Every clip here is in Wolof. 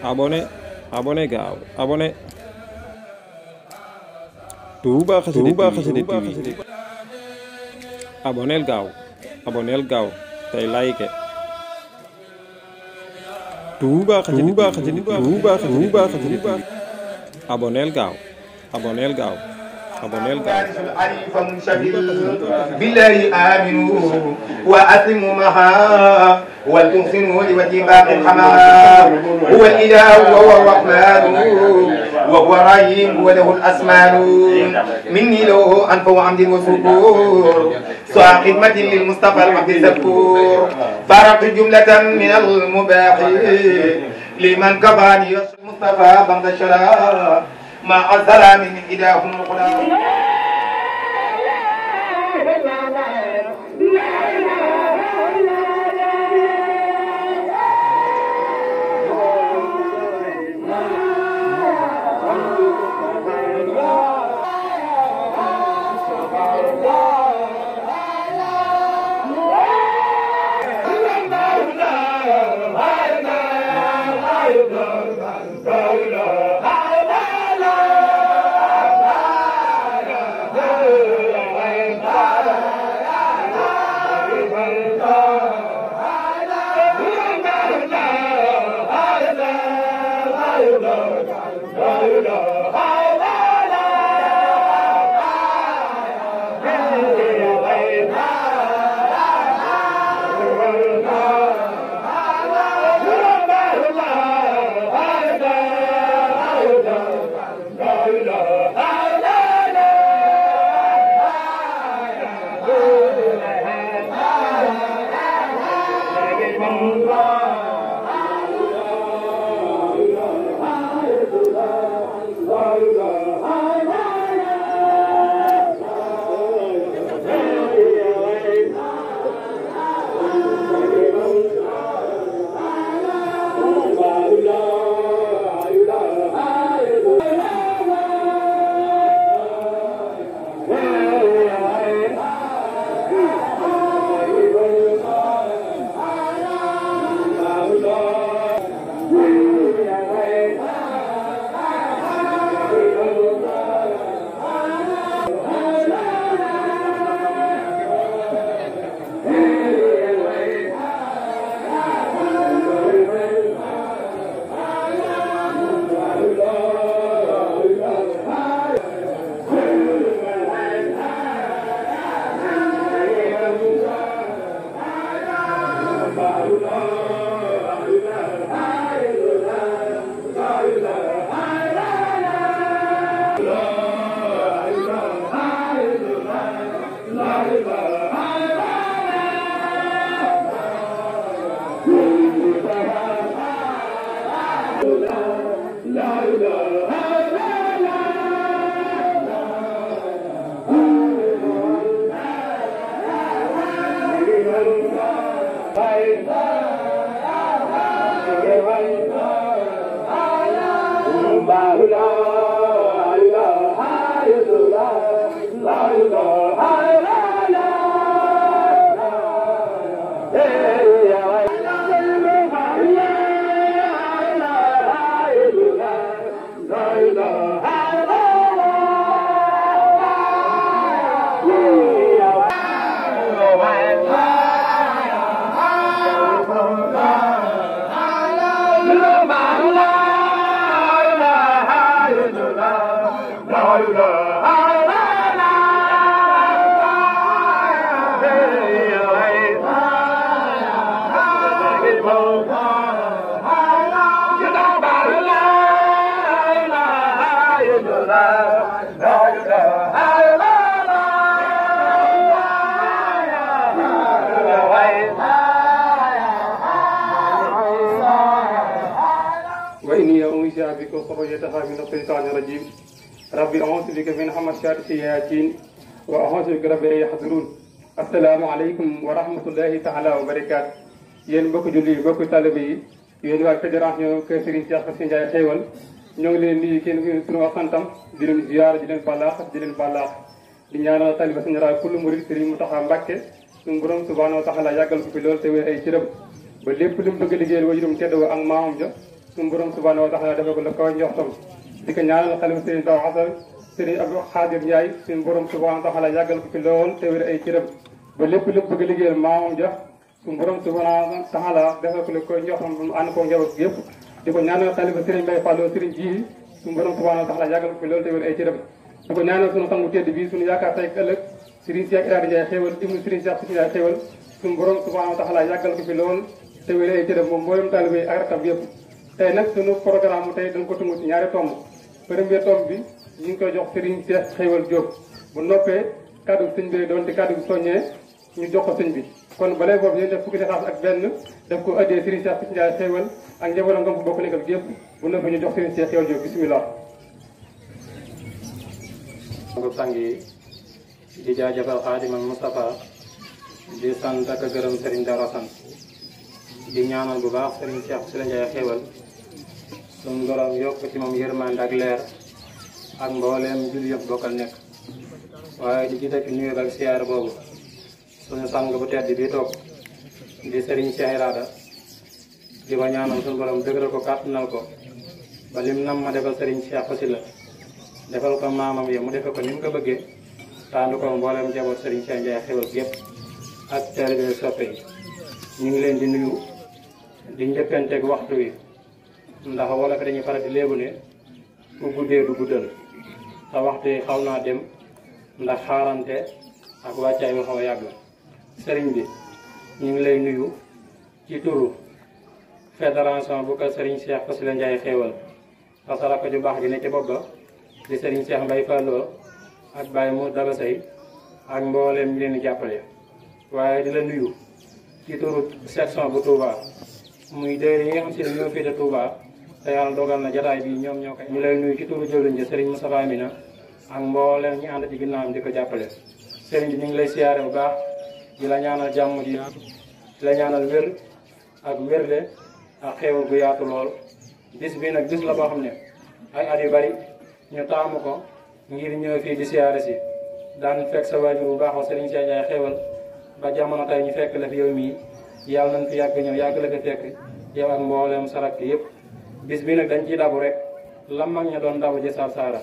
abonné abonné gaaw abonné Touba Xassida TV abonneel gaaw tey like Touba Xassida TV abonneel gaaw العريف منشغل بالله آمنوا وأسلموا معها ولتحسنوا لوجه باقي الحمام هو الإله وهو الرحمن وهو الرحيم وله الأسماء مني له أنف وعمد وسكور سعى خدمة للمصطفى العبد الذكور فارقت جملة من المباح لمن كفاني المصطفى بعد الشراب مع السلام من إلهكم الغلام rabbi a'uuzu bika min hamazaati shayaatiin wa a'uuzu bika rabbi an yahduruun. assalaamu aleykum wa rahmatullahi taala wa barakaatu. yéen mbokki julli yi mbokki talibé yi yéen waa fédération Kër Serigne Cheikh Faty Ndiaye Xéewal ñoo ngi leen nuyu kenn ku tur ak santam di leen ziyaar di leen ballaax di ñaanal taliba général kullu murid Serigne Mountakha Mbacké suñu borom subhaanahu wa taala yàggal ko fi lool te wér ay cëram ba lépp lu mu bëgg a liggéeyal wajurum tedd wa ak maamam ja suñu borom subhanahu wa taala defal ko la kaw njortam di ko ñaanal xalifa Serigne Taw Xasal Serigne Abdou Khadir Ndiaye suñu borom subhanahu wa taala yàggal ko fi lool te wér ay cëram ba lépp bëgg a liggéeyal maamam ja suñu borom subhanahu wa taala defal ko la kaw njortam mu ànd ko njaboot yëpp di ko ñaanal xalifa Serigne Mbaye Fallou Serigne Djili suñu borom subhanahu wa taala yàggal ko fi lool te wér ay cëram di ko ñaanal suñu sangu tedd bi suñu yaakaar tey ëllëg Serigne Cheikh Iraada Ndiaye xéewal ibnu Serigne Cheikh Sidi Ndiaye xéewal suñu borom subhanahu wa taala yàggal ko fi lool te wér ay cëram moom mboolem taalibe yi ak rakam yëpp tey nag suñu programme tey dañ ko tungu ci ñaari tomb premier tomb bi ñu ngi koy jox Serigne Cheikh xéewal Diop bu noppee kaddu sëñ bi doon di kaddu soññee ñu jox ko sëñ bi kon balee boobu ñu def fukki xaas ak benn def ko addee Serigne Cheikh Sidi Ndiaye xéewal ak njabootam nga ko bokk nekkal yëpp bu noppee ñu jox Serigne Cheikh xéewal Diop bismillah ko sang yi di jaajëfal Xaadimal Mustafa di sant ak gërëm Serigne Dara sant di ñaanal bu baax Serigne Cheikh Sidi Ndiaye xéewal suñu borom yokk ci moom yërmande ak leer ak mbooleem jul yëpp bokkal nekk waaye di jiite ci nuyu ak siyaar boobu suñu sang bu tedd bi toog di Serigne Cheikh Iraada di ko ñaanal suñu borom dëgëral ko kàttanal ko ba lim nam ma defal Serigne Cheikh Fasila defal ko maamam ya mu defe ko ni mu ko bëggee taandu ko mbooleem jaboot Serigne Cheikh Ndiaye xéwal yëpp ak taalibe soppe yi ñu ngi leen di nuyu di njëkkanteeg waxtu wi ndax wala fi dañuy faral di léebu ne ku guddee du guddal te waxtu yi xaw naa dem ndax xaarante ak wàccaay wu xaw a yàgg sëriñ bi ñu ngi lay nuyu ci turu fédération bu ko Serigne Cheikh Fasila Ndiaye xéwal fasara ko ju baax gi ne ci bopp ba di Serigne Cheikh Mbaye Fallou ak Baye Mor Daba Sey ak mbooleem ñu leen di jàppale waaye di la nuyu ci turu section bu Touba muy déer yi nga xam si ne ñoo féete Touba te yàlla dogal na jataay bi ñoom ñoo koy ñu lay nuyu ci turu jëwriñ ji Serigne Moustapha Amina ak mbooleem ñu ànd ci ginnaawam di ko jàppale Serigne bi ñu ngi lay siyaare bu baax di la ñaanal jàmm ji yaatu di la ñaanal wér ak wérle ak xéewal gu yaatu lool bis bi nag bis la boo xam ne ay at yu bari ñu taamu ko ngir ñëw fii di siyaare si daan fekk sa waajur bu baax wa Serigne Cheikh Ndiaye xéewal ba jamono tey ñu fekk la fi yow mii yàlla nañ fi yàgg ñëw yàgg la fi fekk yow ak mbooleem sarak yëpp bis bi nag dañ ciy dabu rek la mag ña doon dabu ji Sarsara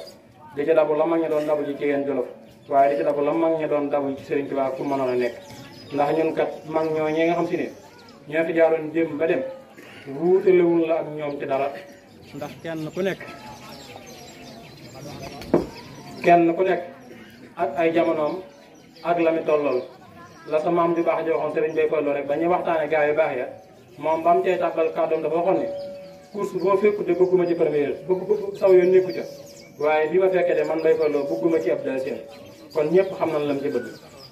di ci dabu la mag ña doon dabu ji Cigeen Jolof waaye di ci dabu la mag ña doon dabu ci Serigne Touba fu mënoon a nekk ndax ñun kat mag ñoo ñi nga xam si ne ñoo fi jaaroon jëm ba dem wuutalewul la ak ñoom ci dara ndax kenn ku nekk ak ay jamonoom ak la mi tollool la sa maam ju baax ji waxoon Serigne Bay Fallu rek ba ñuy waxtaane gaa yu baax ya moom ba mu cay tàbbal kàddoom dafa waxoon ne course boo fekku de bëgguma ci première bëgg saw yoon nekku ca waaye bi ma fekkee de man Bay Fallu bëgguma ci ab deuxième kon ñëpp xam nañ la mu ci bëgg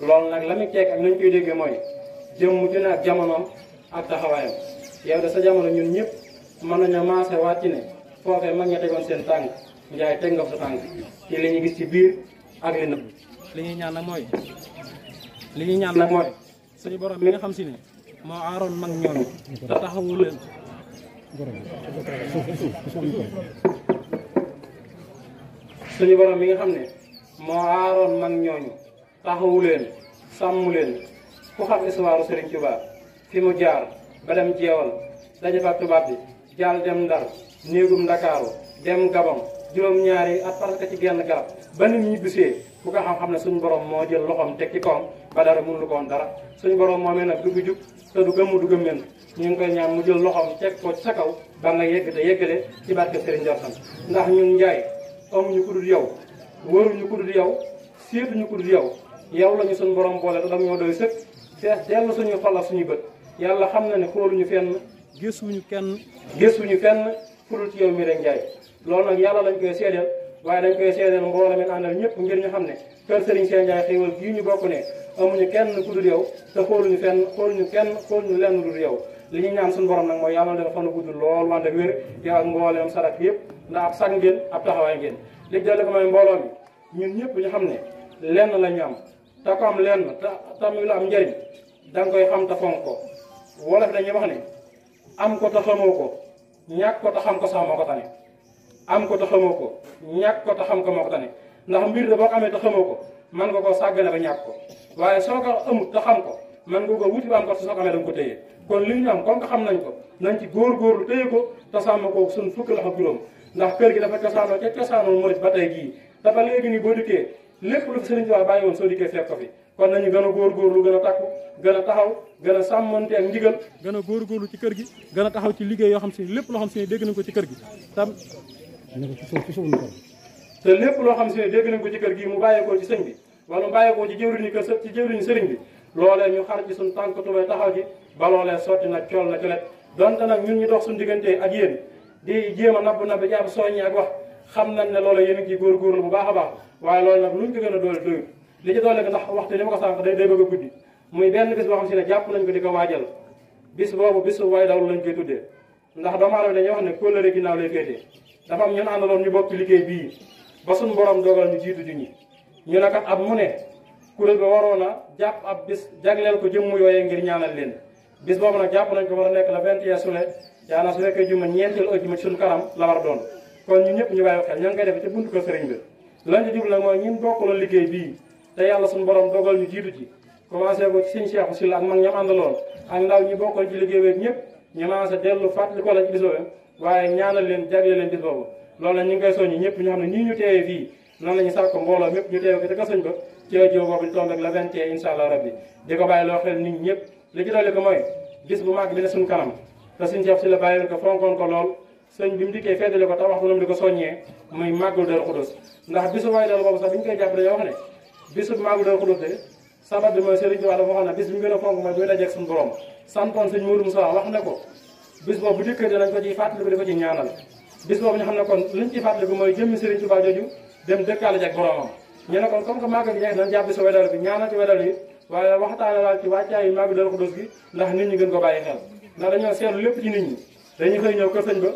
loolu nag la muy ceeg ak nañ koy déggee mooy jëmm ju ne ak jamonoom ak taxawaayam yow de sa jamono ñun ñëpp mën nañu maase wàcc ne foofee mag ña tegoon seen tànk njaay teg nga fa sa tànk ci li ñu gis ci biir ak li nëbb li ñuy ñaan nag mooy suñu borom mi nga xam si ne moo aaroon mag ñooñu te taxawu leen suñu borom mi nga xam ne moo aaroon mag ñooñu taxawu leen sàmm leen ku xam histoire Serigne Touba fi mu jaar ba dem jeewal daje fa tubaab bi jaal dem Ndar néegum Ndakaaru dem Gabon juróom-ñaari at parce que ci genn garab ba nit ñi bisee bu ko xam-xam ne suñu borom moo jël loxoom teg ci kawam ba dara mënul ko woon dara suñu borom moomee nag du jug te du gëmm du gëmmen ñu ngi koy ñaan mu jël loxoom teg ko sa kaw ba nga yegg te yeggale ci barke Serigne Ndiorsan ndax ñun njaay amuñu ku dul yow wóoruñu ku dul yow seetuñu ku dul yow la ñu suñu borom boole te dam ñoo doy sëkk fees dellu suñu xol ak suñu bët yàlla xam na ne xooluñu fenn gëstuñu fenn fu dul ci yow mi rek njaay loolu nag yàlla lañ koy seedeel waaye dañ koy seedeel mbooloo mi àndal ñëpp ngir ñu xam ne kër Serigne Cheikh Ndiaye xéewal gii ñu bokk ne amuñu kenn ku dul yow te xooluñu lenn dul yow li ñu ñaan suñu borom nag mooy yàlla def fan gudd lool wante ak wér yow ak mbooleem sarak yëpp ndax ab sag ngeen ab taxawaay ngeen li jële ko mooy mbooloo mi ñun ñëpp ñu xam ne lenn la ñu am te ko am lenn te tamit la am njëriñ da nga koy xam te fonk ko wolof dañuy wax ne am ko te xamoo ko ñàkk ko te xam ko sax moo ko tane am ko te xamoo ko ñàkk ko te xam ko moo ko tane ndax mbir da boo ko amee te xamoo ko man nga koo sàggane ba ñàkk ko waaye soo ko amut te xam ko man nga ko wuti ba am ko te soo ko amee da nga ko téye kon li ñu am comme que xam nañ ko nañ ci góorgóorlu téye ko te sàmm ko suñ fukki loxo juróom ndax kër gi dafa cosaanoo ca cosaanoo murit ba tey gii te ba léegi nii boo dikkee lépp lu fi Sëriñ Tuubaa bàyyi woon soo dikkee fekk ko fi kon nañu gën a góorgóorlu gën a takku gën a taxaw gën a sàmmante ak ndigal gën a góorgóorlu ci kër gi gën a taxaw ci liggéey yoo xam si lépp loo xam si dégg nañ ko ci kër gi tam te lépp loo xam si ne dégg nañ ko ci kër gi mu bàyyeekoo ci sëñ bi wala mu bàyyeekoo ci jëwriñu kër ci jëwriñu sëriñ bi loolee ñu xar ci suñ tànk tubay taxaw ci ba loolee sotti na cool na colet donte nag ñun ñu dox suñu diggante ak yéen di jéem a nabb nabb ci am soññi ak wax xam nañ ne loolu yéen a ngi ciy góorgóorlu bu baax a baax waaye loolu nag luñ ko gën a doole doyut li ci doole ndax waxtu li ma ko sànq day bëgg a guddi muy benn bis boo xam si ne jàpp nañ ko di ko waajal bis boobu bisu way daw lañ koy tuddee ndax doomu aadama dañuy wax ne kóllëre ginnaaw lay féetee dafa am ñun àndaloon ñu bokk liggéey bii ba suñu borom dogal ñu jiitu ju ñi ñu ne kat ab mu ne kuréel ba waroon a jàpp ab bis jagleel ko jëmm yooyee ngir ñaanal leen bis boobu nag jàpp nañ ko war a nekk la 21 juillet yaana su fekkee juma ñeenteel ëjjuma ci suñu kanam la war a doon kon ñun ñëpp ñu bàyyi xel ñoo ngi koy defe ci buntu ko sëriñ bi lañ ci jublu nag mooy ñun bokkaloon liggéey bii te yàlla suñu borom dogal ñu jiitu ci commencé ko ci sëñ Cheikh Sylla ak mag ñam àndaloon ak ndaw ñi bokkoon ci liggéey weeg ñëpp ñu commencé dellu fàttali ko la ci bis boobu waaye ñaanal leen jagleel leen bis boobu loolu nag ñu ngi koy soññi ñëpp ñu xam ne nii ñu teewee fii noonu la ñu sàkk mbooloo mépp ñu teewe ko te ka sëñ ba ci jiw boobu ñu tombé ak la 21 incha allah rabbi di ko bàyyi loo xel nit ñi ñëpp li ci dolli ko mooy bis bu màgg bi ne suñu kanam te sëñ Cheikh Sylla bàyyi ko fonkoon ko lool sëñ bi mu dikkee feddale ko tax waxtu nam di ko soññee muy màggul Daaru Xudoos ndax bisu waay dal boobu sax bi ñu koy jàpp dañoo wax ne bisu màggul Daaru Xudoos de sabab bi mooy Sëriñ Tuubaa dafa wax ne bis bi ñu gën a fonk mooy buy dajeeg suñu borom santoon sëñ Mourou Moussa wax ne ko bis boobu bu dikkee dinañ ko ciy fàttali ko di ko ci ñaanal bis boobu ñu xam ne kon liñ ci fàttali ko mooy jëmmi Sëriñ Tuubaa jooju dem dëkkaale ji ak boromam ñu ne kon comme que màggal gi jeex nañ jàpp bisu wedal bi ñaanal ci wedal yi waaye waxtaane daal ci wàccaayu màggu Daaru Xudoos gi ndax nit ñi gën ko bàyyi xel ndax dañoo seetlu lépp ci nit ñi dañuy xëy ñëw kër sëñ ba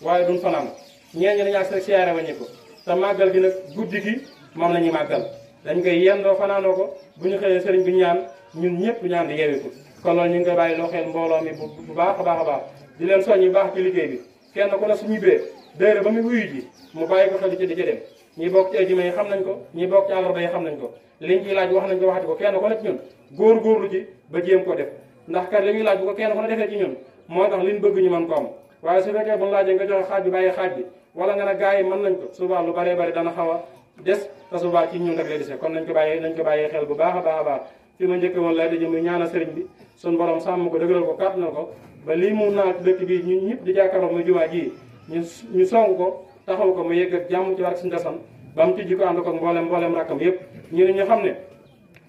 waaye duñ fanaan ñeen ñi dañu ak siyaare waññi ko te màggal gi nag guddi gi moom la ñuy màggal dañ koy yendoo fanaanoo ko bu ñu xëyee sëriñ bi ñaan ñun ñëpp ñaan di yeewi ko kon loolu ñu ngi koy bàyyi loo xel mbooloo mi bu baax a baax a baax di leen soññ yu baax ci liggéey bi kenn ku ne su ñibbee déere ba muy wuyu ji mu bàyyi ko xel ci di ci dem ñi bokk ci ajuma yi xam nañ ko ñi bokk ci àllarba yi xam nañ ko liñ ciy laaj wax nañ ko waxati ko kenn ku ne ci ñun góor-góorlu ci ba jéem ko def ndax kat li ñuy laaj bu ko kenn ku ne defee ci ñun moo tax liñ bëgg ñu mën ko am waaye su fekkee bu ñu laajee nga joxe xaaj bi bàyyi xaaj bi wala nga ne gars yi mën nañ ko subaa lu bëree bëri dana xaw a des te subaa ci ñun rek lay dese kon nañ ko bàyyi xel bu baax a baax a baax fi ma njëkk woon lay daje muy ñaanal sëriñ bi suñu borom sàmm ko dëgëral ko kàttanal ko ba lii mu naat dëkk bi ñun ñëpp di jàkkaarloo muy jumaa ji ñu song ko taxaw ko mu yegg ak jàmm ci war suñu desan ba mu tijji ko ànd ko mboolem rakkam yëpp ñu ne ñu xam ne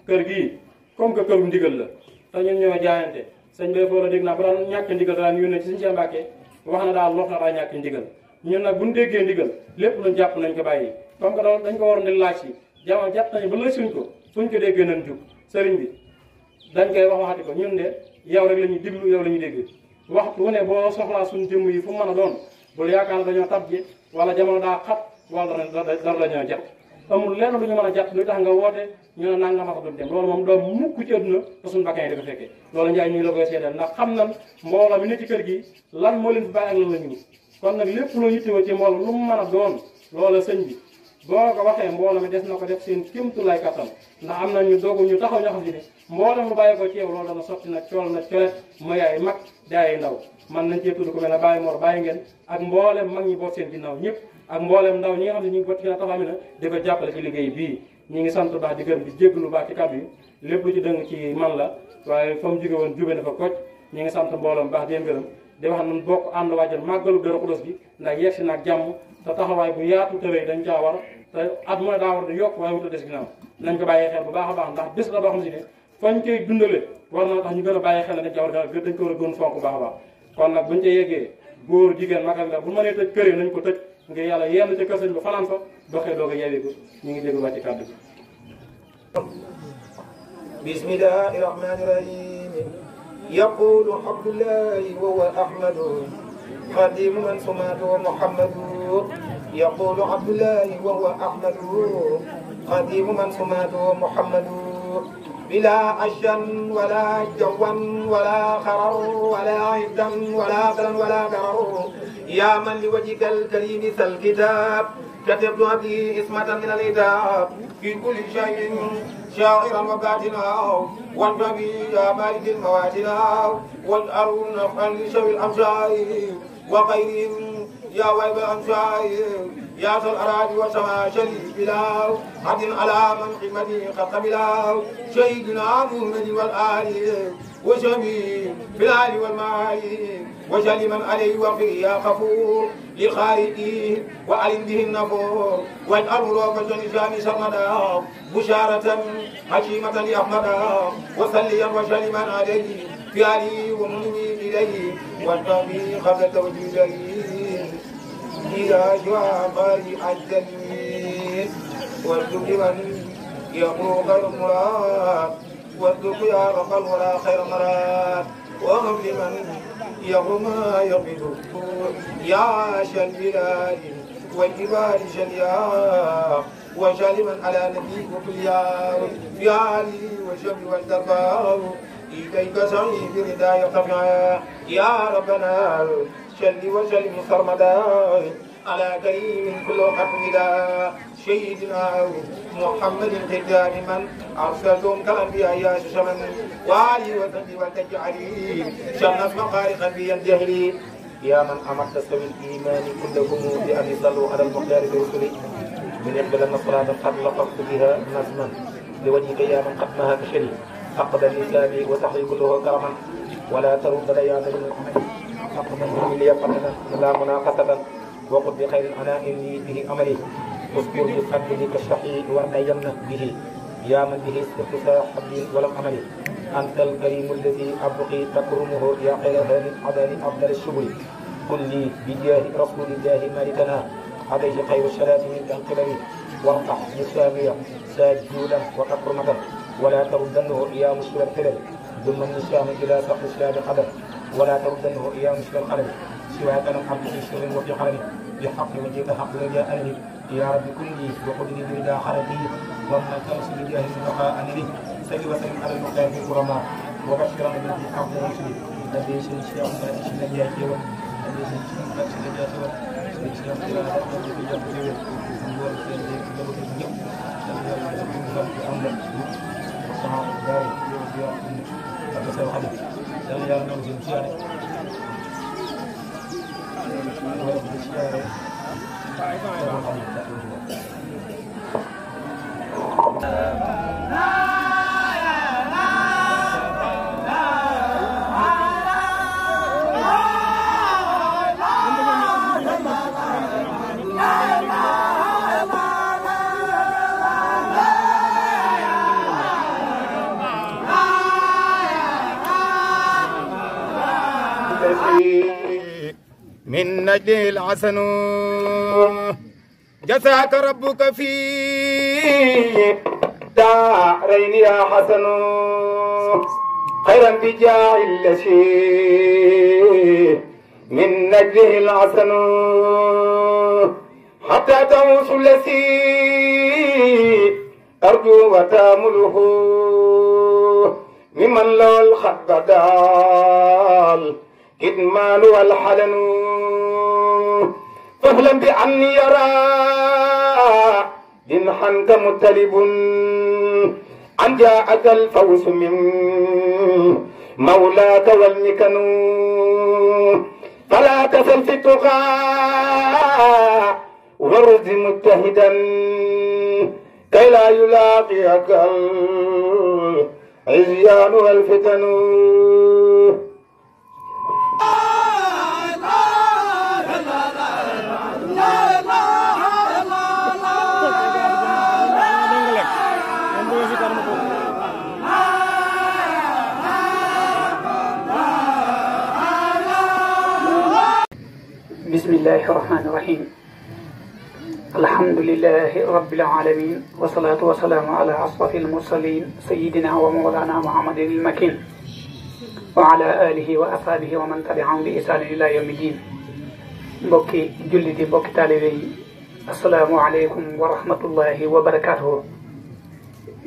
kër gii comme que këru ndigal la te ñun ñoo jaayante sëñ bay foo la dégg naa ba daan ñàkk ndigal daan yónnee ci suñu Cheikh Mbacke wax na daal loo xam daa ñàkk ndigal ñun nag buñu déggee ndigal lépp luñ jàpp nañ ko bàyyi comme que doon dañ ko waroon di laaj si jamono jàpp nañu ba la suñ ko fuñ ko déggee nañ jug sëriñ bi dañ koy waxati ko ñun de yow rek la ñuy diglu yow la ñuy dégg waxtu wu ne boo soxlaa suñu jëmm yi fu mu mën a doon bul yaakaar dañoo tab ji wala jamono daa xat wala dara la ñoo jàpp amul lenn lu ñu mën a jàpp lu tax nga woote ñu ne nanga ma ko duñ dem loolu moom doom mukk ci àdduna te suñu bakkan yi di ko fekkee loolu njaay ñu ngi la koy seedal ndax xam nan mbooloo mi ne ci kër gi lan moo leen fi bàyyi ak lan la ñu kon nag lépp loo yittewoo ci mbooloo lu mu mën a doon loola sëñ bi boo ko waxee mbooloo mi des na ko def seen kéemtulaay kattan ndax am na ñu doogu ñu taxaw ñoo xam si ne mboolem lu bàyyi ko ci yow loolu dana sotti na cool na colet mooy ay mag di ay ndaw man nañ cee tudd ko mel ne Baye Mor Baye ngeen ak mboolem mag ñi boot seen ginnaaw ñëpp ak mboolem ndaw ñi nga xam ne ñu ngi boot ginnaaw taxaw mi na di ko jàppale ci liggéey bii ñi ngi sant baax di gërëm di jégg lu baax ci kàddu yi lépp lu ci dëng ci man la waaye fa mu jóge woon jube na fa kocc ñi ngi sant mboolem baax di leen gërëm di wax nun bokk ànd waajal màggalu Daaru Xudoos bi ndax yegsi naag jàmm te taxawaay bu yaatu tërëy dañ caa war te at mooy daa war di yokk waaye wuta des ginnaaw nañ ko bàyyi xel bu baax a baax ndax bés la boo xam si ne fañ koy dundale war na tax ñu gën a bàyyi xel ne dañ ca war dañ ko war a gën fonk bu baax a baax kon nag buñu ca yeggee góor jigéen mag ak la bu mënee tëj kër yi nañ ko tëj ngir yàlla yenn ca kër sëñ ba fanaan fa doxee doog a yeewee ko ñu ngi déglu wàcc kàddu bismillahi rahmani rahim yaqulu abdullahi wa huwa ahmadu xadimu man sumatu muhammadu yaqulu abdullahi wa huwa ahmadu xadimu man sumatu muhammadu بلا أشن ولا جوا ولا خرر ولا عدا ولا بلا ولا قرر يا من لوجهك الكريم ذا الكتاب كتبت به اسمة من الكتاب في كل شيء شاعرا وباتنا والنبي يا مالك المواتنا واجعلنا نفعا لشوي الأمشار وغيرهم يا ويب الأمشار يا ذا الأراضي والسماء شريف بلا حد على من قمته قد قبلا سيدنا محمد والآل وسبي بالآل والمال وجل من عليه وفي يا غفور لخالقه وعلم به النفور واجعل روضة نسان سرمدا بشارة حكيمة لأحمدا وصليا وسلما عليه في آله ومنه إليه والنبي قبل توجيه إلى جواب الجليل وارزق من يقول خير مراد وارزق يا رب الورى خير مراد وهب لمن يقول ما يقبل يا شل بلاد والجبال شليا وشل من على نبيك وكليا في علي وشب والدرباء إليك سعي برداء قفيا يا ربنا شل وسلم سرمدا على كريم كل حفظ سيدنا محمد الخدام من أرسلتم كالأنبياء يا شمن وعلي وسلم وتجعلي شمس مخارق بيده يا من أمرت سوي الإيمان كلكم بأن يصلوا على المختار برسله من يقبل الصلاة قد لقبت بها نظما لوجهك يا من قدمها بشري فقد الإسلام وتحيي كله كرما ولا ترد لي من الأمل فقد لي قتلا لا مناقصة وقل بخير أنا إني به أملي اصبر بفضلك الشقي وأنين به يا من به استخفى حبي ولم أملي أنت الكريم الذي أبقي تكرمه يا خير هذه عداني أفضل الشبل قل لي بجاه رسول الله مالكنا عليه خير الصلاة من القلم وارفع مسامية ساجودا وتكرمة ولا تردنه يا مشكل الحلل ثم النسيان إلى سقف الإسلام قدر ولا تردنه يا مشكل القلم سواك أنا حق في سر وفي قلمي بحق وجهك حق وجاءني يا رب كلي وقدني برضا خلقي ومن تمس بجاه المنقى أنني سلي وسلم على المختار في الكرماء وبشر بالذي حق ومسلم الذي سنشيء من نجاتي الذي سنشيء من نجاتي سنشيء من نجاتي في جبتي ونور في الذي كله في الجب السماء الداري أكثر الحديث سأل يا رب سنشيء من نجل الحسن جزاك ربك في دارين يا حسن خيرا بجاه الشيء من نجله الحسن حتى تموت الذي أرجو وتامله ممن له الخط بدال كدمان والحلن فهلا بأني يرى جنحا كمتلب أن جاءك الفوز من مولاك والمكن فلا تزل في التقى ورد مجتهدا كي لا يلاقيك العصيان والفتن بسم الله الرحمن الرحيم الحمد لله رب العالمين والصلاة والسلام على أشرف المرسلين سيدنا ومولانا محمد المكين وعلى آله وأصحابه ومن تبعهم بإحسان إلى يوم الدين mbokki jullit yi mbokki taalibe yi asalaamaaleykum wa rahmatullahi wa barakaatuhu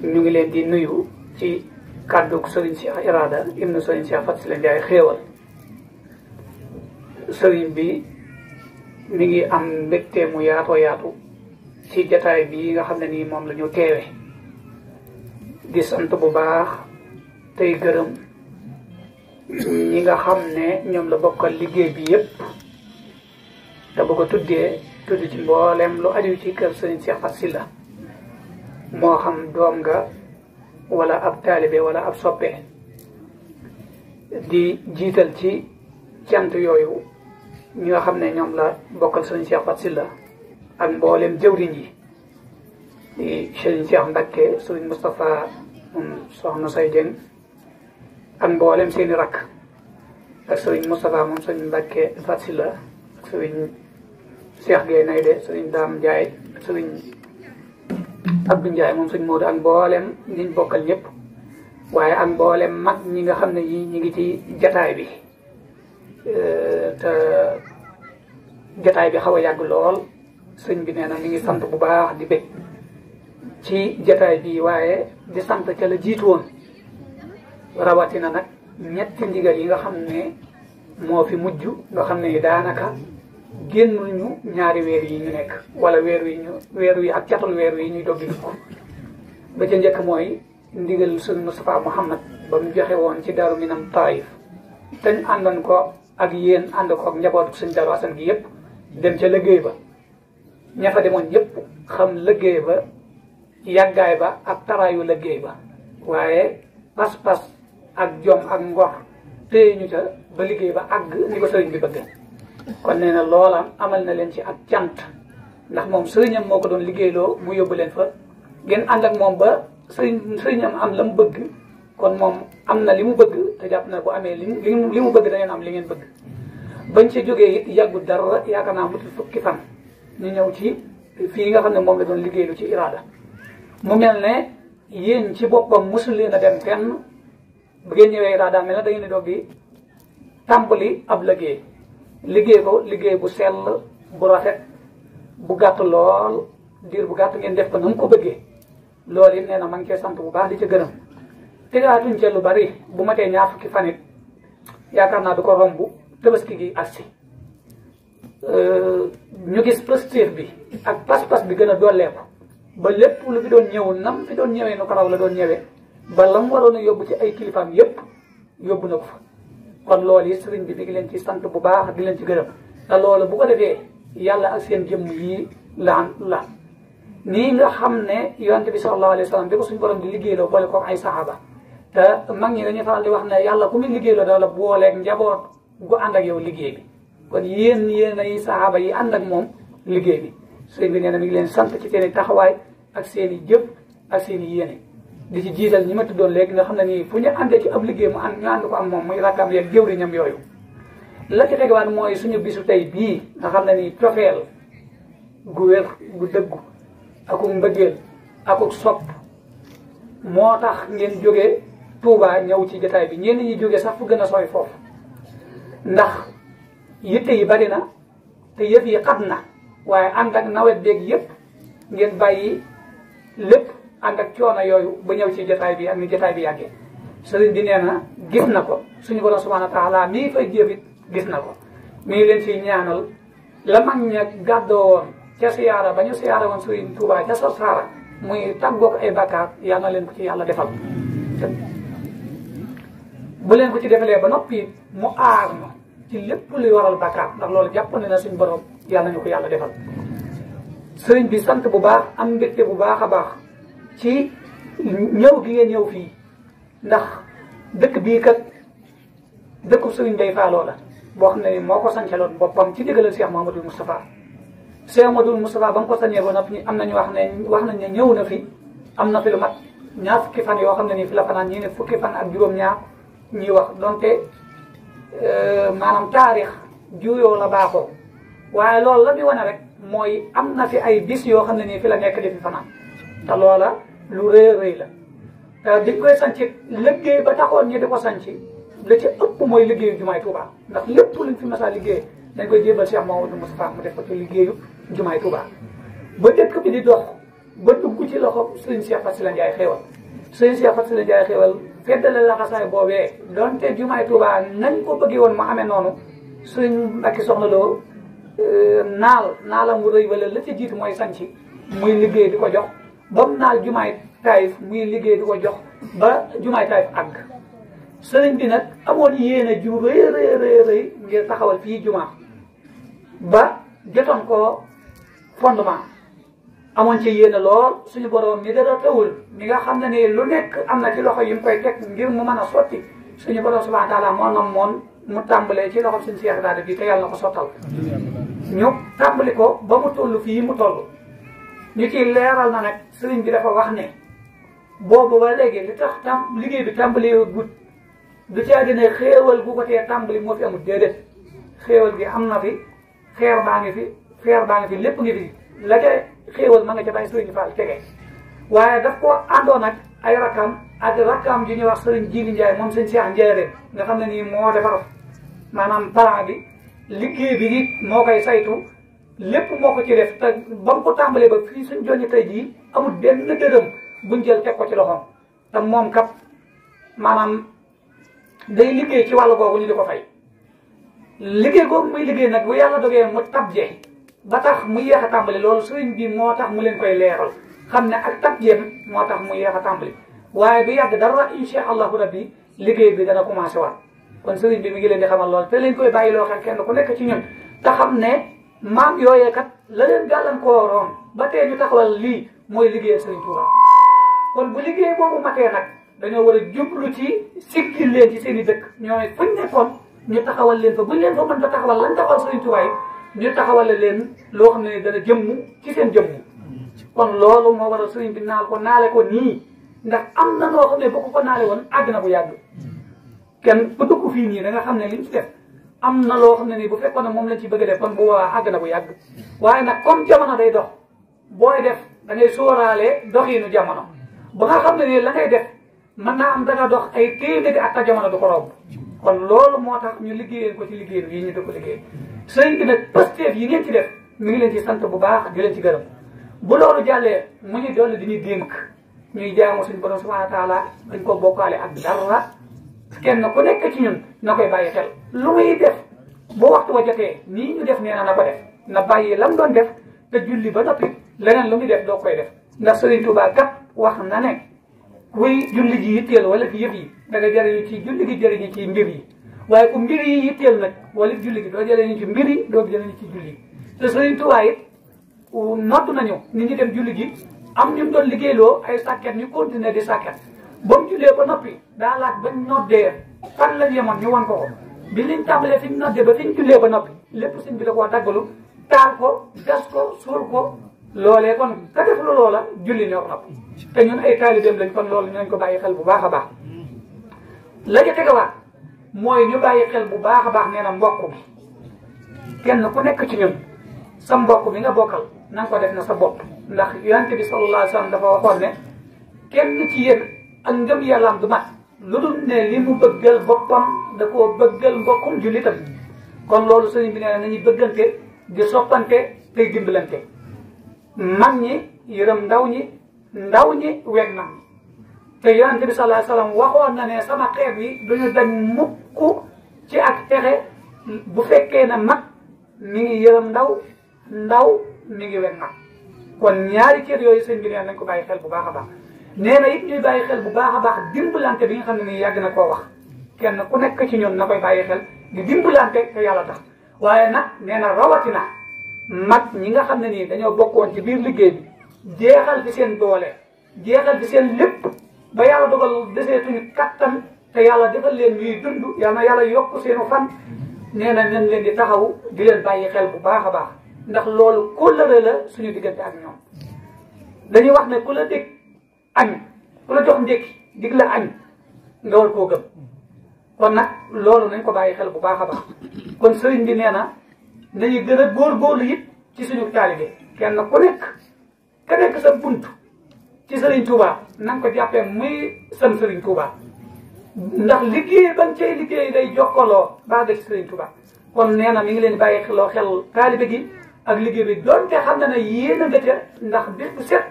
ñu ngi leen di nuyu ci kàddug Sëriñ Cheikh Irada ibnu Sëriñ Cheikh Faty Sylla Ndiaye xéewal sëriñ bi mi ngi am mbégte mu yaatoo yaatu ci jataay bi nga xam ne nii moom la ñu teewe di sant bu baax tey gërëm ñi nga xam ne ñoom la bokkal liggéey bi yépp te bu ko tuddee tudd ci mboolem lu aju ci kër Serigne Cheikh Faty Sylla moo xam doom nga wala ab taalibe wala ab soppe di jiital ci cant yooyu ñi nga xam ne ñoom la bokkal Serigne Cheikh Faty Sylla ak mboolem jëwriñ yi di Serigne Cheikh Mbacké Serigne Moustapha moom soxna Say Dieng ak mboolem seeni rakk ak Serigne Moustapha moom Serigne Mbacké Faty Sylla ak Serigne Cheikh Gueye Nayde Serigne Dame Ndiaye ak Serigne Abdou Ndiaye moom Serigne Modou ak mboolem ñiñ bokkal ñëpp waaye ak mboolem mag ñi nga xam ne ñi ngi ci jataay bi te jataay bi xaw a yàgg lool sëñ bi nee na mi ngi sant bu baax di bég ci jataay bi waaye di sant ca la jiitu woon rawatina nag ñetti ndigal yi nga xam ne moo fi mujj nga xam ne daanaka génnuñu ñaari weer yi ñu nekk wala weer wi ak catul weer wi ñuy doggi dugg ba ca njëkk mooy ndigal sëñ Moustapha Mouhamad ba mu joxe woon ci Daaru Minam Taïf te ñu àndoon ko ak yéen ànd ko ak njabootu sëñ Darou Assane gi yëpp dem ca liggéey ba ña fa demoon ñëpp xam liggéey ba yàggaay ba ak taraayu liggéey ba waaye pas-pas ak jom ak ngor téye ñu ca ba liggéey ba àgg ni ko sëriñ bi bëgg kon nee na loola amal na leen ci ak cant ndax moom sëriñam moo ko doon liggéeyloo mu yóbbu leen fa ngeen ànd ak moom ba sëriñam am la mu bëgg kon moom am na li mu bëgg te jàpp na bu amee li mu bëgg da ngeen am li ngeen bëgg bañ ci jógee it yàggu dara yaakaar naa mutul fukki fan ñu ñëw ci fii nga xam ne moom la doon liggéeylu ci Irada mu mel ne yéen ci boppam mosul leen a dem fenn bu ngeen ñëwee Irada mel ne da ngeen di doog di tàmbali ab liggéey ko liggéey bu sell bu rafet bu gàtt lool diir bu gàtt ngeen def ko na mu ko bëggee loolu it nee na ma ngi koy sant bu baax di ca gërëm tegaatuñ ca lu bari bu matee ñaar fukki fan it yaakaar naa du ko romb tabaski gi agsi ñu gis posture bi ak pas-pas bi gën a dolleeku ba lépp lu fi doon ñëw nam fi doon ñëwee nu ko raw la doon ñëwee ba la mu waroon a yóbbu ci ay kilifaam yépp yóbbu na ko fa kon loolu yi sëriñ bi mi ngi leen ci sant bu baax di leen ci gërëm te loolu bu ko defee yàlla ak seen jëmm yii la nii nga xam ne yonent bi sallallahu alayhi wa sallam bi ko suñu borom di liggéeyloo boole ko ay saxaaba te mag ñi dañuy faral di wax ne yàlla ku muy liggéeyloo da la booleeg njaboot gu ànd ak yow liggéey bi kon yéen ay saxaaba yi ànd ak moom liggéey bi sëriñ bi nee na mi ngi leen sant ci seen i taxawaay ak seen i jëf ak seen i yéene di ci jiital ñi ma tuddoon léegi nga xam ne nii fu ñu àndee ci ab liggéey mu ànd ñu ànd ko am moom muy rakkam yeeg jëwriñam yooyu la ci tegawaat mooy suñu bisu tey bii nga xam ne nii cofeel gu wér gu dëggu akuk mbëggeel akuk sopp moo tax ngeen jóge Touba ñëw ci jotaay bi ñenn ñi jóge sax fu gën a sooy foofu ndax yitte yi bari na te yëf yi xat na waaye ànd ak nawet beeg yëpp ngeen bàyyi lépp ànd ak coono yooyu ba ñëw ci jotaay bi ak ni jotaay bi yàggee sëriñ bi nee na gis na ko suñu borom subhanahu wa taala mii fay jëfit gis na ko mi ngi leen ciy ñaanal la mag ña gàddoo woon ca siyaara ba ñu siyaara woon sëriñ Touba ca Sarsara muy tàggoog ay bakkaar yal na leen ko ci yàlla defal bu leen ko ci defalee ba noppi mu aar ma ci lépp luy waral bakkaar ndax loolu jàpp na suñu borom yàlla nañu ko yàlla defal sëriñ bi sant bu baax am mbégte bu baax a baax ci ñëw gi ngeen ñëw fii ndax dëkk bii kat dëkku sëriñ Bay Faaloo la boo xam ne moo ko sancaloon boppam ci ndigalal Cheikh Mouhamadoul Moustapha Cheikh Mouhamadoul Moustapha ba mu ko sañee ba noppi am nañu wax nañ ne ñëw na fi am na fi lu mat ñaar fukki fan yoo xam ne nii fi la fanaan ñii ne fukki fan ak juróom-ñaar ñuy wax donte maanaam taarix juyoo la baaxoo waaye loolu la di wane rek mooy am na fi ay bis yoo xam ne nii fi la nekk di fi fanaan te loola lu rëy rëy la di koy sanc liggéey ba taxoon ñi di ko sanc la ci ëpp mooy liggéeyu jumaay Touba ndax lépp luñ fi masa liggéey dañ koy jébal Cheikh Mouhamadoul Moustapha mu def ko ci liggéeyu jumaay Touba ba dëkk bi di dox ba dugg ci loxo Serigne Cheikh Faty Sylla Ndiaye Xéewal Serigne Cheikh Faty Sylla Ndiaye Xéewal feddale laxasaay boobee donte jumaay Touba nañ ko bëggee woon mu amee noonu Serigne Mbacké Soxna Lo naalam wu rëy wala la ci jiitu mooy sanc muy liggéey di ko jox ba mu naal jumaay Taïf muy liggéey di ko jox ba jumaay Taïf àgg sëriñ bi nag amoon yéene ju rëy ngir taxawal fii jumaa ba jotoon ko fondement amoon ci yéene lool suñu borom mi dara tawul mi nga xam ne ni lu nekk am na ci loxo yi mu koy teg ngir mu mën a sotti suñu borom subhanahu wa taala moo nam moon mu tàmbalee ci loxo suñu Seex daal bii te yàlla na ko sottal ñu tàmbali ko ba mu toll fii mu toll ñu ciy leeral na nag sëriñ bi dafa wax ne boobu ba léegi li tax liggéey bi tàmbali gut du caa gën a xéewal gu ko tee tàmbali moo fi amul déedéet xéewal gi am na fi xeer baa ngi fi feer baa ngi fi lépp ngi fi la ca xéewal ma nga ca bàyyi sëriñ Fall tege waaye daf ko àndoon ak ay rakam ji ñuy wax sëriñ Jili Njaay moom sëñ Cheikh Njaay ren nga xam ne nii moo defar maanaam plan bi liggéey bi it moo koy saytu lépp moo ko ci def te ba mu ko tàmbalee ba fii suñ jonni tey jii amul benn dërëm buñ jël teg ko ci loxoom te moom kat maanaam day liggéey ci wàllu googu ñu di ko fay liggéey googu muy liggéey nag bu yàlla dogee mu tabje ba tax mu yéex a tàmbali loolu sëriñ bi moo tax mu leen koy leeral xam ne ak tabjeem moo tax mu yéex a tàmbali waaye du yàgg dara insha allahu rabbi liggéey bi dana commencé waat kon sëriñ bi mi ngi leen di xamal lool te leen koy bàyyi loo xel kenn ku nekk ci ñun te xam ne maam yooyee kat la leen gàllankooroon ba tey ñu taxawal lii mooy liggéey sëriñ Touba kon bu liggéey boobu matee nag dañoo war a jublu ci siggil leen ci seen i dëkk ñoom it fuñ nekkoon ñu taxawal leen fa buñ leen fa mën ta taxawal lañ taxawal sëriñ Touba yi ñu taxawale leen loo xam ne dana jëmm ci seen jëmm kon loolu moo waral sëriñ bi naale ko nii ndax am na noo xam ne boo ko naale woon àgg na bu yàgg kenn ku dugg fii nii da nga xam ne li ñu ci def am na loo xam ne nii bu fekkoon ne moom lañ ci bëgg a def kon bu waa àgg na bu yàgg waaye nag comme jamono day dox booy def da ngay sóoraale doxiinu jamono ba nga xam ne nii la ngay def mën naa am danga dox ay téeméeri at jamono du ko romb kon loolu moo tax ñu liggéeyeen ko ci liggéey yi ñu di ko liggéey sëriñ bi nag pasteef yi ngeen ci def mi ngi leen ci sant bu baax di leen ci gërëm bu loolu jàllee mu ñu dolli di ñuy dénk ñuy jaamu suñu borom subhanahu wa taala dañ ko bokkaale ak dara kenn ku nekk ci ñun na koy bàyyi xel lu muy def boo waxtu wa jotee nii ñu def nee na ko def na bàyyi lam doon def te julli ba noppi leneen lu muy def doo koy def ndax Sëriñ Tuubaa kat wax na ne kuy julli ji yitteel wala fi yëf yi da nga jëriñu ci julli gi jëriñu ci mbir yi waaye ku mbir yi yitteel nag wala julli gi doo jëriñu ci mbir yi doo jëriñu ci julli te Sëriñ Tuubaa it nottu nañu nit ñi dem julli gi am ñu doon liggéeyloo ay sàkket ñu continuer di sàkket ba mu jullee ba noppi daa laaj bañ noddee fan lañ yemoon ñu wan ko bi liñ tàmbalee fi ñu noddee ba fi ñu jullee ba noppi lépp sëñ bi da koo daggalu taal ko gas ko suul ko loolee kon ka def lu loola julli ñoo ko noppi te ñun ay taalibeem lañ kon loolu ñu ko bàyyi xel bu baax a baax la ca tegawaat mooy ñu bàyyi xel bu baax a baax nee na mbokk bi kenn ku nekk ci ñun sa mbokk bi nga bokkal na nga ko def na sa bopp ndax yonent bi sallallahu alayhi wa sallam dafa waxoon ne kenn ci yéen ak ngëm yàllaam du mat lu dul ne li mu bëggal boppam da koo bëggal mbokkum jullitam kon loolu sëriñ bi nee na nañuy bëggante di soppante tey dimbalante mag ñi yërëm ndaw ñi weg na te yonent bi sallallahu alayhi wa sallam waxoon na ne sama xeet yi duñu dañ mukk ci ak texe bu fekkee ne mag mi ngi yërëm ndaw mi ngi weg nag kon ñaari cër yooyu sëñ bi nee nañ ko bàyyi xel bu baax a baax nee na it ñuy bàyyi xel bu baax a baax dimbalante bi nga xam ne nii yàgg na koo wax kenn ku nekk ci ñun na koy bàyyi xel di dimbalante te yàlla tax waaye nag nee na rawatina mag ñi nga xam ne nii dañoo bokkoon ci biir liggéey bi jeexal fi seen doole jeexal fi seen lépp ba yàlla dogal deseetuñu kattan te yàlla defal leen ñuy dund yàlla yokk seenu fan nee na nañ leen di taxaw di leen bàyyi xel bu baax a baax ndax loolu kóllëre la suñu diggante ak ñoom dañuy wax ne ku la dégg añ ku la jox ndékki dig la añ nga war koo gëm kon nag loolu nañ ko bàyyi xel bu baax a baax kon sëriñ bi nee na nañu gën a góorgóorlu it ci suñu taalibe kenn ku nekk sa bunt ci sëriñ Touba na nga ko jàppee muy sam sëriñ Touba ndax liggéey ba nga cay liggéey day jokkaloo baa nga ci sëriñ Touba kon nee na mi ngi leen bàyyi xel taalibe gi ak liggéey bi doonte xam na ne yéen a nga ca ndax bis bu set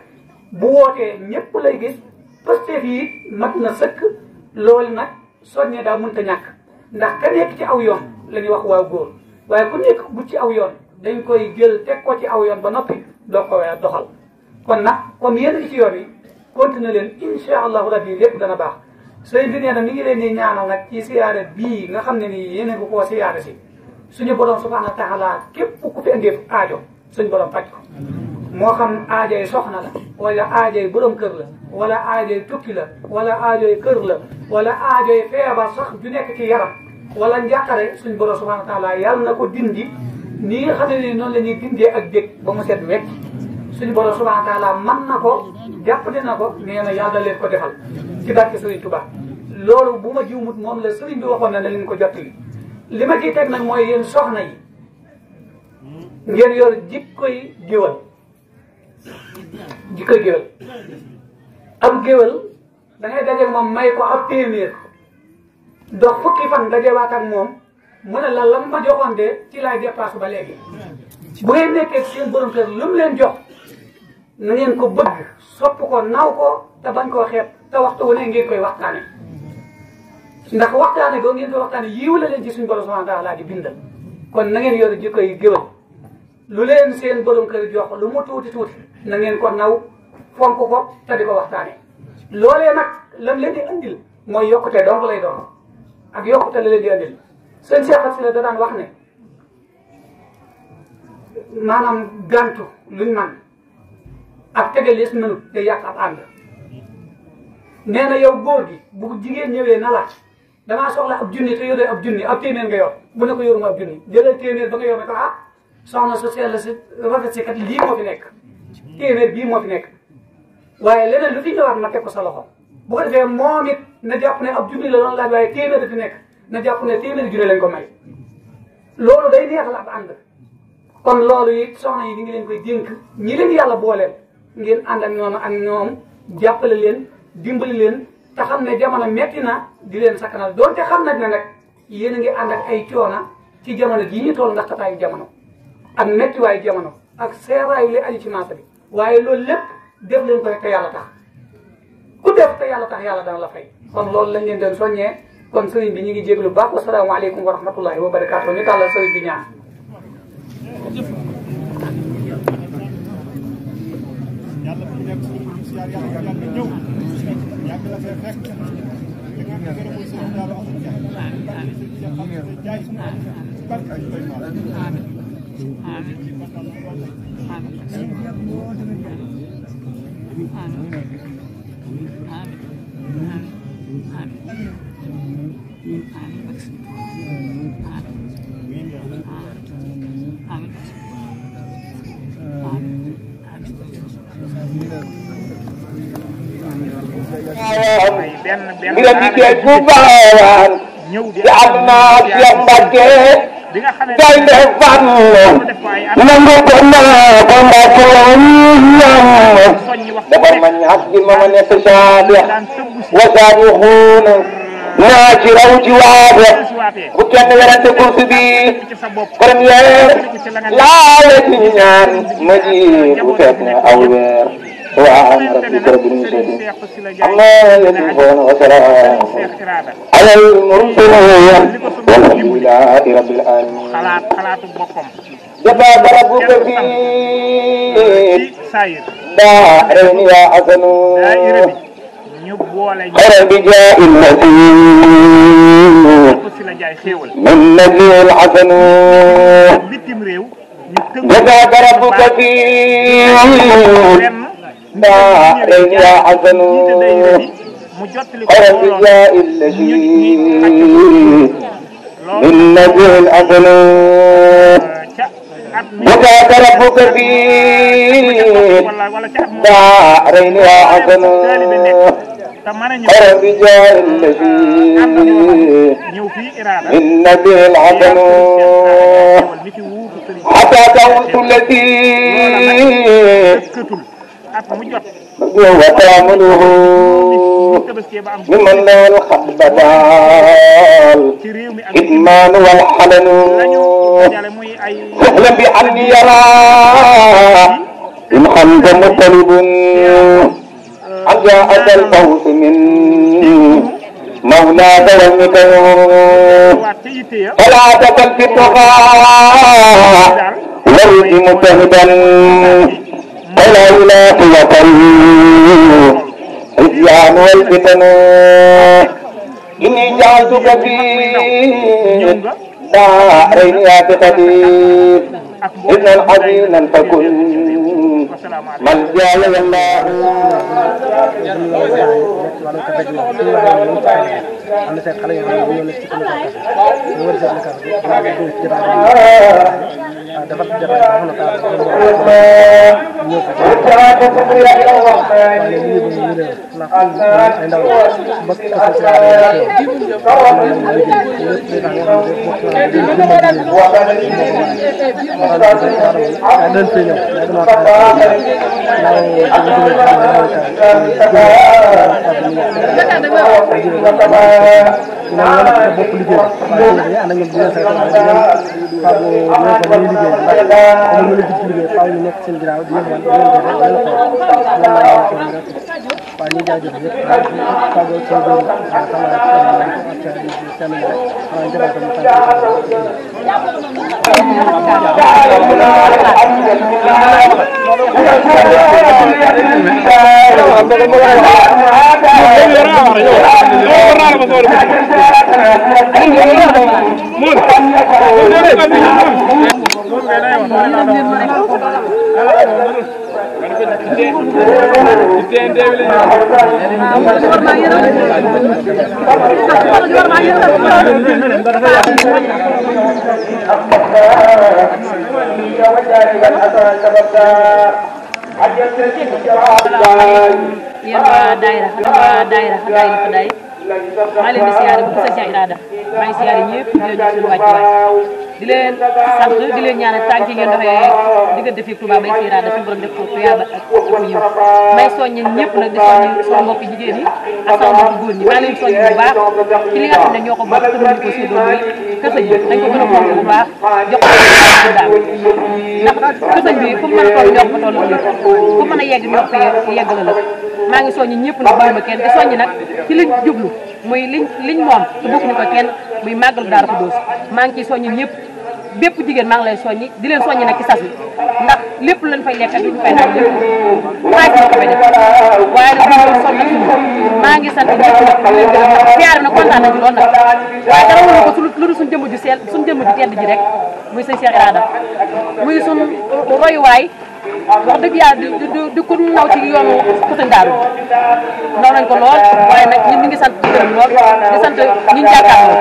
bu wootee ñëpp lay gis Pastef yi mat na sëkk loolu nag soññe daa mënta ñàkk ndax ka nekk ci aw yoon la ñuy wax waaw góor waaye ku nekk bu ci aw yoon dañ koy jël teg ko ci aw yoon ba noppi doo ko doxal kon nag comme yéen a ngi ci yoon yi continuer leen incha allahu rabbi lépp dana baax sëriñ bi nee na mi ngi leen di ñaanal nag ci siyaare bii nga xam ne nii yéen a ngi koo siyaare si suñu borom subhanahu wa taala képp ku fi indi aajo suñu borom faj ko moo xam aajoy soxna la wala aajoy borom kër la wala aajoy tukki la wala aajoy kër la wala aajoy feebar sax ju nekk ci yaram wala njàqare suñu borom subhanahu wa taala yàlla na ko dindi ni nga xam ne nii noonu la ñuy dindee ak dég ba mu set wecc suñu borom subhanahu wa taala man na ko jàppale na ko nee na yàlla leen ko defal ci barke Sëriñ Tuubaa loolu bu ma jiwmut moom la sëriñ bi waxoon na leen ko jottali li ma ciy teg nag mooy yéen soxna yi ngeen yor jikkoy géwal jikkoy géwal am géwal da ngay dajeeg moom may ko ab téeméer dox fukki fan dajewaat ak moom mu ne la lam ma joxoon de ci laay dépasse ba léegi bu ngeen nekkee seen borom kër lu mu leen jox na ngeen ko bëgg sopp ko naw ko te bañ koo xeeb te waxtu wu ne ngeen koy waxtaane ndax waxtaane boo ngeen koy waxtaane yiw la leen ci suñu borom subhanahu wa taala di bindal kon na ngeen yor jikko yi géwal lu leen seen borom kër jox lu mu tuuti tuuti na ngeen ko naw fonk ko te di ko waxtaane loolee nag lam leen di andil mooy yokkute donc lay doon ak yokkute la leen di andil seen seexat si la da daan wax ne maanaam gàntu luñ man ak tegalis mënut te yàq ab ànd nee na yow góor gi bu jigéen ñëwee na la damaa soxla ab junni te yoree ab junni ab téeméer nga yor bu ne ko yoruma ab junni jëlal téeméer ba nga yor ne ko ah soxna su sell si rafet si kat lii moo fi nekk téeméer bii moo fi nekk waaye leneen lu fi ñëwaat na teg ko sa loxo bu ko defee moom it na jàpp ne ab junni la doon laaj waaye téeméer da fi nekk na jàpp ne téeméeri junni lañ ko may loolu day neexal ab ànd kon loolu it soxna yi ni ngi leen koy dénk ñi leen yàlla booleel ngeen ànd ak ñoom jàppale leen dimbali leen te xam ne jamono metti na di leen sakkanal doonte xam nañ ne nag yéen a ngi ànd ak ay coona ci jamono jii ñu toll ndax tataayu jamono ak mettiwaayu jamono ak seeraayu li aju ci marché bi waaye loolu lépp def leen ko rek te yàlla tax ku def te yàlla tax yàlla dana la fay kon loolu lañ leen doon soññee kon sëriñ bi ñu ngi jéglu baax wasalaamaaleykum wa rahmatullahi wa barakaatu ñu tàllal sëriñ bi ñaan yàlla bu nekk suñu siyaar yàlla yàlla ñëw yàgg la fee fekk da nga ko gërëmul sëriñ Daara Assane Ndiaye barke ay bay maal bi la dikkee Tuubaan ci àdduna Cheikh Mbacke gaynde fan nangu ko naa ko Mbacke ñam defar ma ñaas gi ma nekk saadiq wa saadiquuna naa ci raw ci waate bu kenn werante course bi première laawe ci ñaan ma ji bu fekk na aw weer وعن ربك رب العزة عما يصفون وسلام على المرسلين والحمد لله رب العالمين جزاك ربك في دارين يا حسن خير بجاء النسيم من نبي الحسن جزاك ربك في دارين يا حسن خير بجاء الذي من نبي الحسن جزاك ربك في دارين يا حسن خير بجاء الذي من نبي الحسن حتى توت التي وتعمله ممن لا الخبدال إدمان والحلن سهلا بأن يرى إن خلد مطلب أن جاءك الفوز من مولاك والمكيون فلا تكن في الطغاة والد مجتهدا ولا إله وطن الزيان والفتن إني جعلتك في دارين يا بخدير إذا حزينا فكن من جعل الله maa leen di siyaare bu sa Cheikh Irada maa ngi siyaare ñëpp di leen jox seen wàccuwaay di leen sant di leen ñaanal tànk yi ngeen doxee diggante fii Touba bay si Irada suñu borom def ko tuyaaba ak yiw may soññi ñëpp nag di soññi sama mbokki jigéen yi ak sama mbokki góor ñi maa leen soññi bu baax ci li nga xam ne ñoo ko bokk te mënuñu ko séddoo mooy kësëñ bi dañ ko gën a fonk bu baax jox ko daal ndax kësëñ bi fu mu mën a toll ñoo ko toll fu mën a yegg ñoo ko yegg la maa ngi soññi ñëpp nag bàyyi ma kenn di soññi nag ci liñ jublu muy liñ moom te bokkuñu ko kenn muy màggalu Daaru Xudoos maa ngi ciy soññi ñëpp bépp jigéen maa ngi lay soññi di leen soññi nag ci sas bi ndax lépp lañ fay lekk ak li ñu fay naan lépp xaaj na ko fay def waaye nag ñu soññi maa ngi sant ñëpp nag siyaare na kontaan nañu lool nag waaye dara wala ko lu dul suñu jëmm ju seel suñu jëmm ju tedd ji rek muy sëñ Cheikh Irada muy suñu royuwaay wax dëgg yàlla di ko naw ci yoonu Koutane Darou naw nañ ko lool waaye nag ñun ñu ngi sant di gërëm lool di sant ñi ñu jàkkaarloo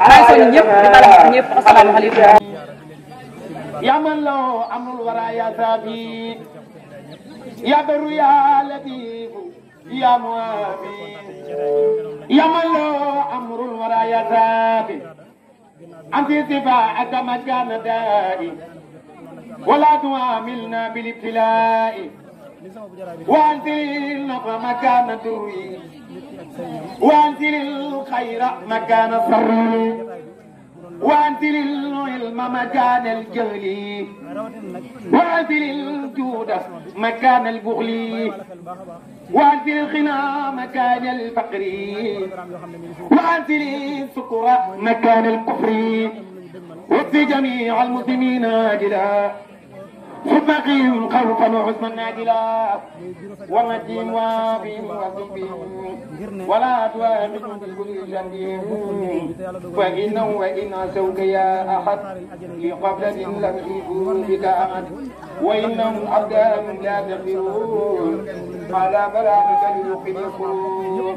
maa ngi soññi ñëpp di bala ñëpp asalaamaaleykum. يا من له أمر الورى يا سابي يا بر يا لطيف يا موافي يا من له أمر الورى يا سابي أنت سباعك مكان دائي ولا تعاملنا بالابتلاء وأنزلنا مكان الدروي وأنزل الخير مكان الصر وأنزل العلم مكان الجهل وأنزل الجود مكان البخل وأنزل الغنى مكان الفقر وأنزل السكر مكان الكفر وفي جميع المسلمين عاجلا خذهم خوفا وحزنا ناجلا ونجهم وافهم وسبهم ولا تواخذهم بكل جنبهم فإنه وإن عسوك يا أحد في قبلة لم يكون بك أحد وإنهم أبدان لا تغفرون على بلائك ليخلقون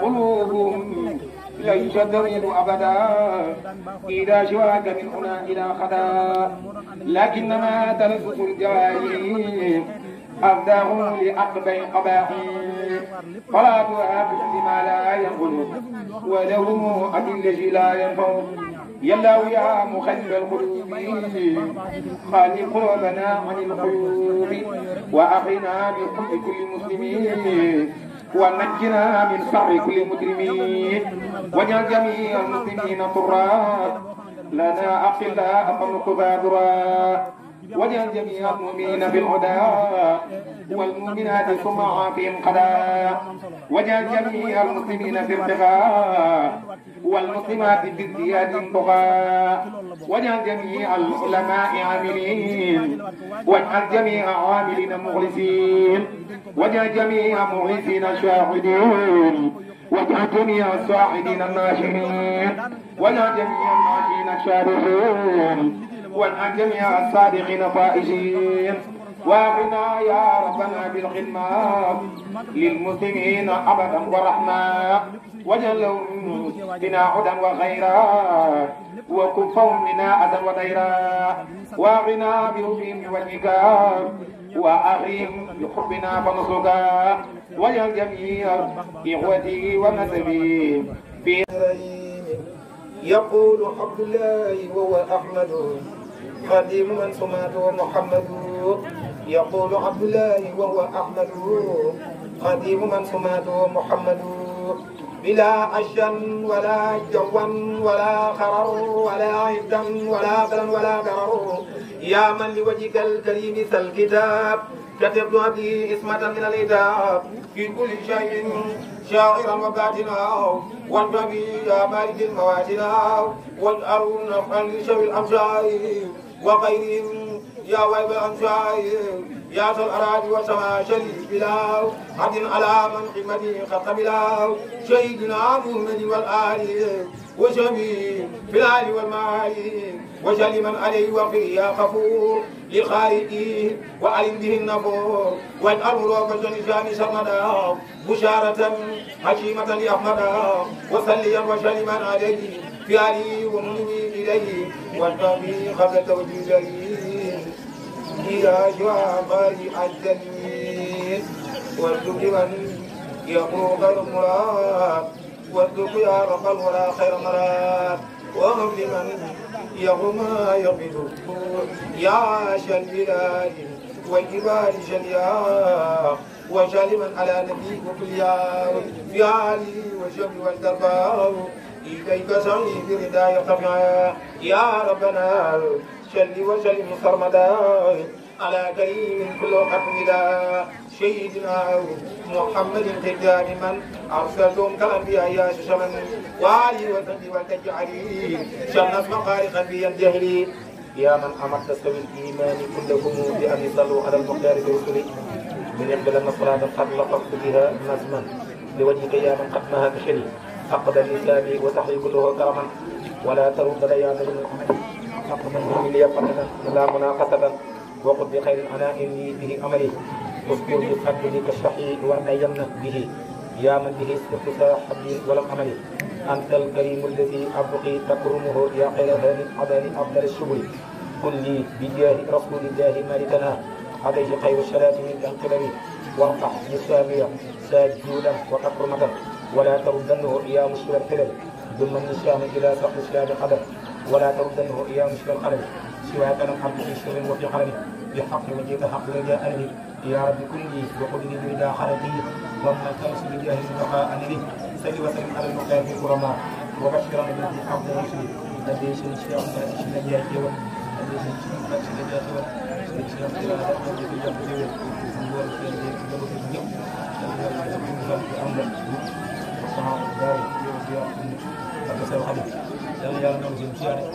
قلوبهم ليس تميل أبدا إذا شواك من هنا إلى خدا لكنما تلفظ الجواهر أبداه لأقبى قباحي فلا تؤاخذ بما لا ينقل ولهم أدل لا ينفع يلا يا مخلف القلوب خالي قلوبنا عن القلوب وأخينا من حب كل مسلمين ونجنا من شر كل مجرمين واجعل جميع المسلمين طرا لنا أقلاء فنقبا درا واجعل جميع المؤمنين بالهدى والمؤمنات ثم عافهم قدا واجعل جميع المسلمين في ارتقاء والمسلمات بازدياد طغى واجعل جميع العلماء عاملين واجعل جميع عاملين مخلصين واجعل جميع مخلصين شاهدين واجعل جميع الصاعدين الناشرين واجعل جميع الناشرين شارحين واجعل جميع الصادقين فائزين واغنى يا ربنا بالخدمة للمسلمين أبدا ورحمة واجعل لهم بنا هدى وخيرا وكفهم منا أذى وضيرا واغنى بحبهم بوجهك وأخيهم بحبنا فنصرك واجعل جميع إخوتي ونسبي في يقول عبد الله وهو أحمد خادم من سماته محمد يقول عبد الله وهو أحمد خادم من سماته محمد بلا أشن ولا جوا ولا خرر ولا عدا ولا بلا ولا ضرر يا من لوجهك الكريم سل الكتاب كتبت به اسمة من الكتاب في كل شيء شاعرا وباطنا والنبي يا مالك المواتنا والأرون عن شوي الأمشار وغيرهم يا ويب الأمشار يا ذا الأراضي والسماء شريف بلا عد على من قمته قد قبلا شهيدنا محمد والآل وشبي في الآل والمال وجل من عليه وقي يا غفور لخالقه وعلم به النفور والأمر وجل سرمدا بشارة حكيمة لأحمدا وصليا وسلما عليه في آله ومنه إليه والنبي قبل توجيه إلى شعبه الجليل والذكر من يقول غير مراد والذكر يا رب الورى خير مراد وهب لمن يقوم ما يقبض يا شل البلاد والجبال شليا وشل من على نبيك وكليا في علي والشمس والدرباء إليك سعي بردا يرتفع يا ربنا شل وسلم سرمدا على كريم كل قد سيدنا محمد الختام من أرسلتم كالأنبياء يا شمن وعلي والفضل والتجعلي شمس مخارق بي الجهلي يا من أمرت سوي الإيمان كلكم بأن يصلوا على المختار برسله من يقبل الصلاة قد لطفت بها نظما لوجهك يا من قد نهى بشري أقبل الإسلام وتحيي كله كرما ولا ترد لي عن المحمد أقبل لي قتلا لا مناقصة وقل بخير أنا إني به أمري اذكر بفضلك كالشحيح وأين به يا من به استفتاح حبي ولم أمري أنت الكريم الذي أبقي تكرمه يا خير هذه عداني أفضل الشبل قل لي بجاه رسول الله مالكنا عليه خير الصلاة من القلب وارفع نسامية ساجودا وتكرمة ولا تردنه يا مشكل الحلل ثم النسام إلى سقف الإسلام قدر ولا تردنه يا مشكل القلب سواك لم أرد في سر وفي قلبي بحق وجهك حق لجاء أنني يا رب كن لي وقل لي بردا خلقي ومن تمس بجاه البقاء أنني سل وسلم على المختار في الكرماء وبشرا بالذي حق رسولي الذي سنشفع ذات شنجا كيوا الذي سنشفع ذات شنجا كيوا سنشفع ذات شنجا كيوا سنبور في الجيك جبك الجيك سنبور في الجيك أمر وصحاب الدار وزيارة فكسر الحديث سنجا نوزي مشاري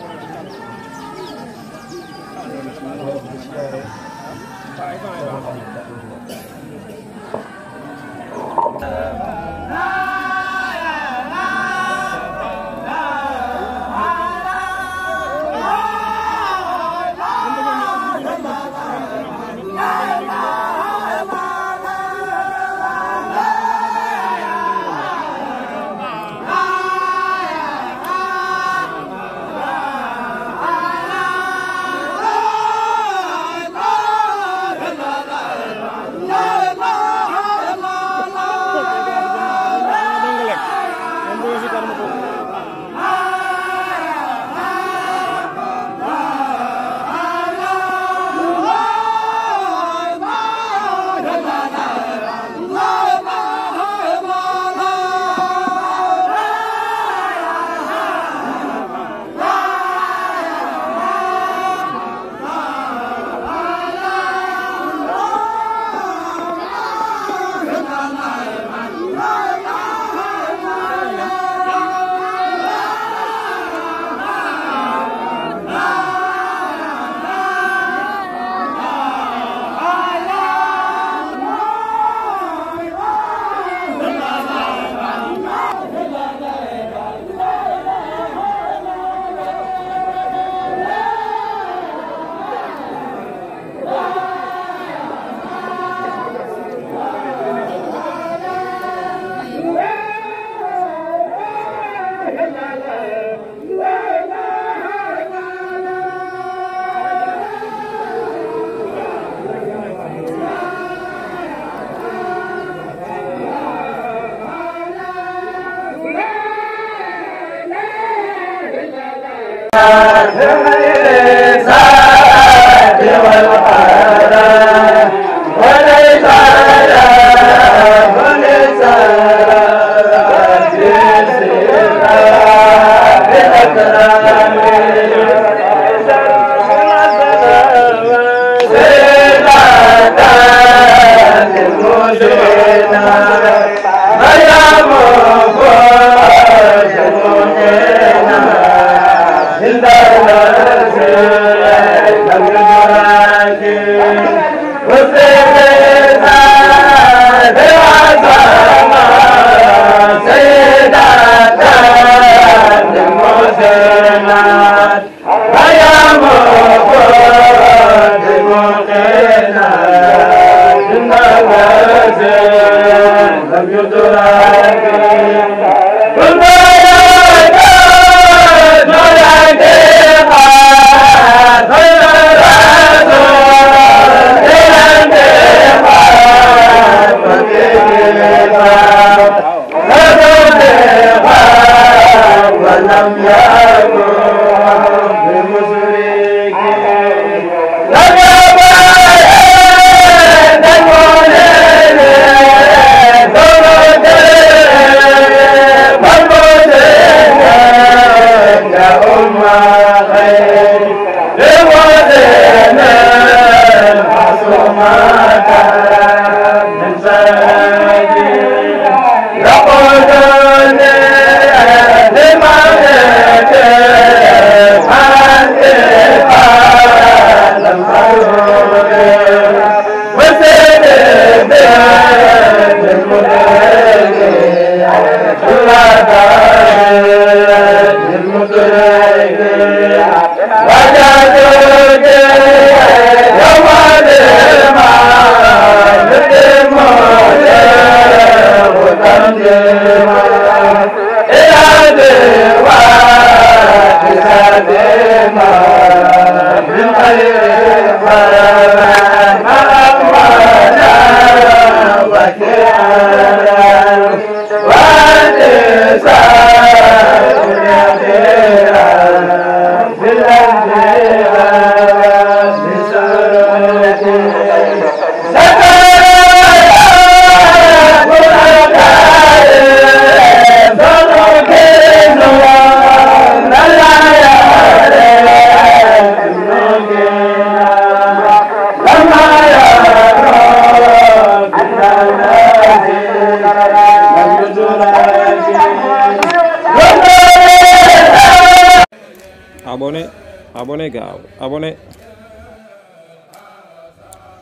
abonné gaaw abonné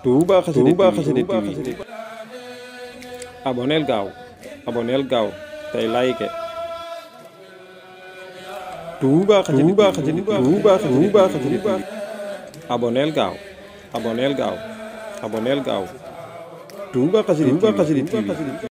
Touba Xassida TV abonneel gaaw tey like Touba Xassida TV abonneel gaaw Touba Xassida TV